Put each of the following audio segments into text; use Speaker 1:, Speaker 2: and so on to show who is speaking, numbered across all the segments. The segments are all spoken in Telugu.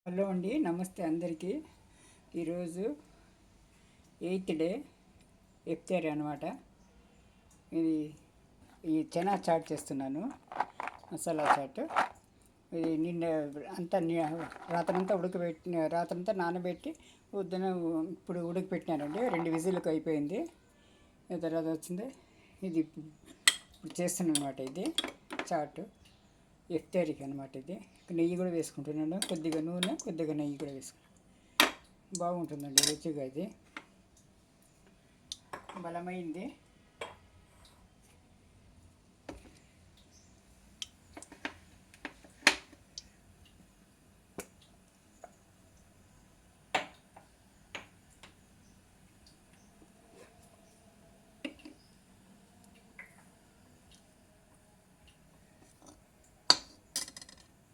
Speaker 1: హలో అండి, నమస్తే అందరికీ. ఈరోజు 8th డే ఇఫ్తార్ అనమాట. ఇది ఈ చెనా చాట్ చేస్తున్నాను, మసాలా చాట్. ఇది నిన్న అంతా రాత్రంతా నానబెట్టి పొద్దున ఇప్పుడు ఉడకపెట్టినానండి. 2 విజిల్కి అయిపోయింది. తర్వాత వచ్చింది ఇది ఇప్పుడు చేస్తున్నాను అనమాట. ఇది చాట్ ఇఫ్తారీకి అనమాట. ఇది నెయ్యి కూడా వేసుకుంటున్నాను, కొద్దిగా నూనె, కొద్దిగా నెయ్యి కూడా వేసుకున్నాను. బాగుంటుందండి రుచిగా. ఇది బలమైంది.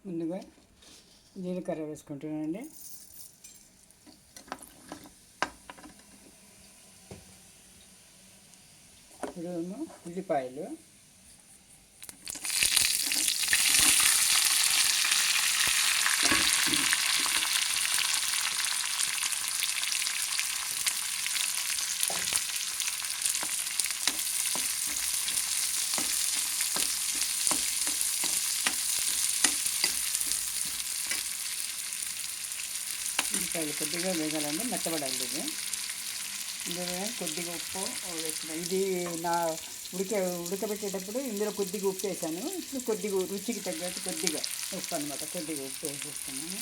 Speaker 1: ముందుగా జీలకర్ర వేసుకుంటున్నానండి. ఇప్పుడు ఉల్లిపాయలు, కొద్దిగా వేగాలండి, మెత్తబడాలి. ఇది ఇందులో కొద్దిగా ఉప్పు వేస్తున్నాను. ఇది నా ఉడకబెట్టేటప్పుడు ఇందులో కొద్దిగా ఉప్పు వేసాను. ఇప్పుడు కొద్దిగా రుచికి తగ్గట్టు కొద్దిగా ఉప్పు అనమాట, కొద్దిగా ఉప్పు వేసేస్తున్నాను.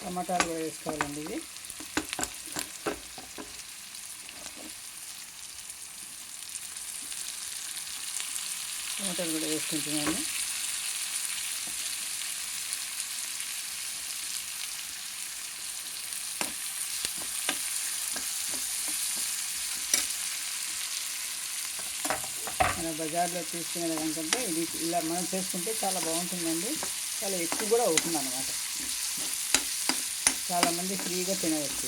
Speaker 1: టమాటాలు కూడా వేసుకోవాలండి. ఇది టమాటాలు కూడా వేసుకుంటున్నాను. మన బజార్లో తీసుకునే దానికంటే ఇది ఇలా మనం చేసుకుంటే చాలా బాగుంటుందండి. చాలా ఎక్కువ కూడా అవుతుంది అన్నమాట. చాలామంది ఫ్రీగా తినవచ్చు.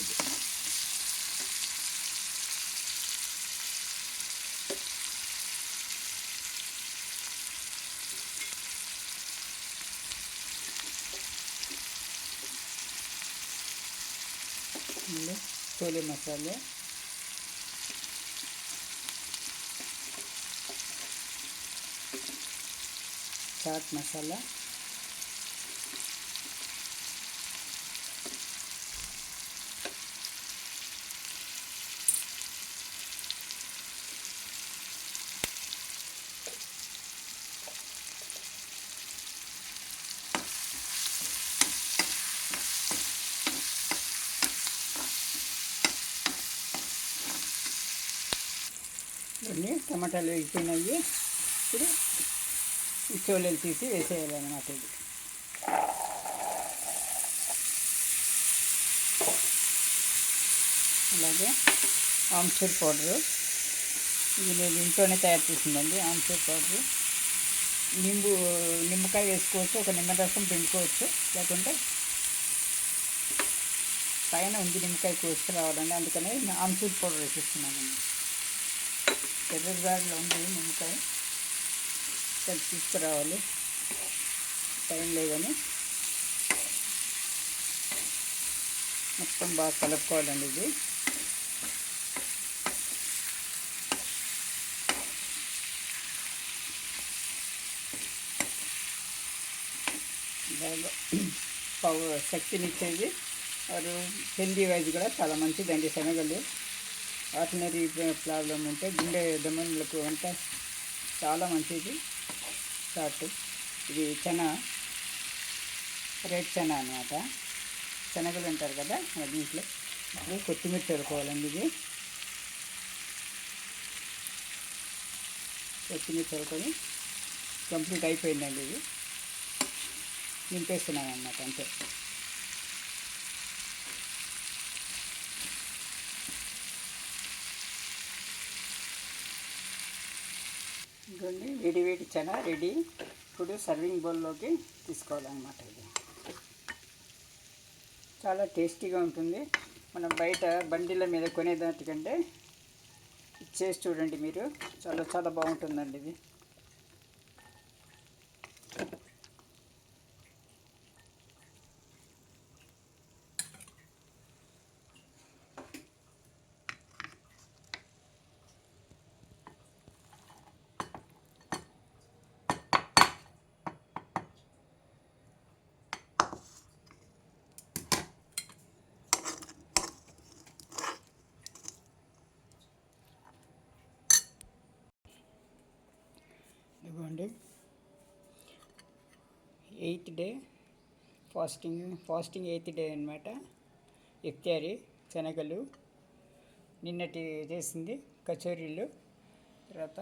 Speaker 1: ఇది छोले मसाले, चाट मसाला, ఇవన్నీ టమాటాలు వేగిపోయినాయి. ఇప్పుడు ఈ చోలేలు తీసి వేసేయాలన్నమాట. ఇది అలాగే ఆమ్చూర్ పౌడరు, ఇది నేను ఇంట్లోనే తయారు చేసిందండి. ఆమ్చూర్ పౌడరు, నిమ్మకాయ వేసుకోవచ్చు, ఒక నిమ్మరసం పిండుకోవచ్చు, లేకుంటే పైన ఉంది నిమ్మకాయ కోసుకు రావాలండి. అందుకనే ఆమ్చూర్ పౌడర్ వేసేస్తున్నానండి. ఎర్రగాడలో ఉంది నిమ్మకాయ, అది తీసుకురావాలి, టైం లేదని. మొత్తం బాగా కలుపుకోవాలండి. ఇది బాగా శక్తినిచ్చేది, వారు హెల్దీ వైజ్ కూడా చాలా మంచిదండి. శనగలు ఆర్డినరీ ప్రాబ్లం ఉంటే గుండె దమనులకు అంతా చాలా మంచిది చాట్. ఇది రెడ్ చెనా అన్నమాట. శనగలు అంటారు కదా దీంట్లో. ఇప్పుడు కొత్తిమీర చల్లుకోవాలండి. ఇది కొత్తిమీర చల్లుకొని కంప్లీట్ అయిపోయిందండి. ఇది నింపేస్తున్నాను అన్నమాట, అంతే. ఇదిగోండి వేడి వేడి చనా రెడీ. ఇప్పుడు సర్వింగ్ బౌల్లోకి తీసుకోవాలన్నమాట. ఇది చాలా టేస్టీగా ఉంటుంది. మనం బయట బండిల మీద కొనేదానికంటే చేసి చూడండి మీరు, చాలా చాలా బాగుంటుందండి ఇది. ఇదిగోండి 8th day fasting 8th day అనమాట. ఇఫ్తారీ శనగలు, నిన్నటి చేసింది కచోరీలు, తర్వాత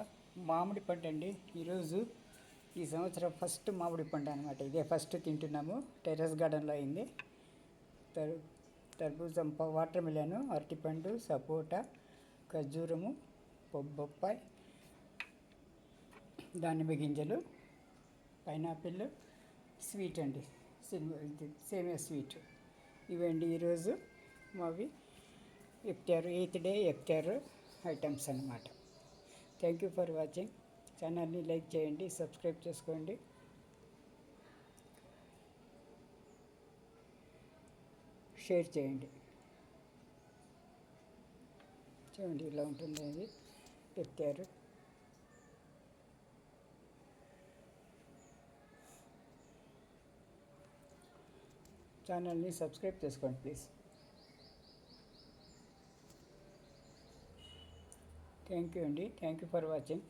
Speaker 1: మామిడి పండు అండి. ఈరోజు ఈ సంవత్సరం ఫస్ట్ మామిడి పండు అనమాట. ఇదే ఫస్ట్ తింటున్నాము. టెర్రస్ గార్డెన్లో అయింది. తర్బూజం, వాటర్ మిలన్, అరటిపండు, సపోటా, ఖర్జూరము, బొప్పాయి, దానిమ్మ గింజలు, పైనాపిల్, స్వీట్ అండి, సేమియా స్వీట్. ఇవండి ఈరోజు మావి ఇఫ్తార్ 8th డే ఇఫ్తార్ ఐటమ్స్ అన్నమాట. Thank you for watching. ఛానల్ని లైక్ చేయండి, సబ్స్క్రైబ్ చేసుకోండి, షేర్ చేయండి. చూడండి ఇలా ఉంటుంది అది ఇఫ్తార్. ఛానల్ని సబ్స్క్రైబ్ చేసుకోండి ప్లీజ్. థ్యాంక్ యూ అండి. Thank you for watching.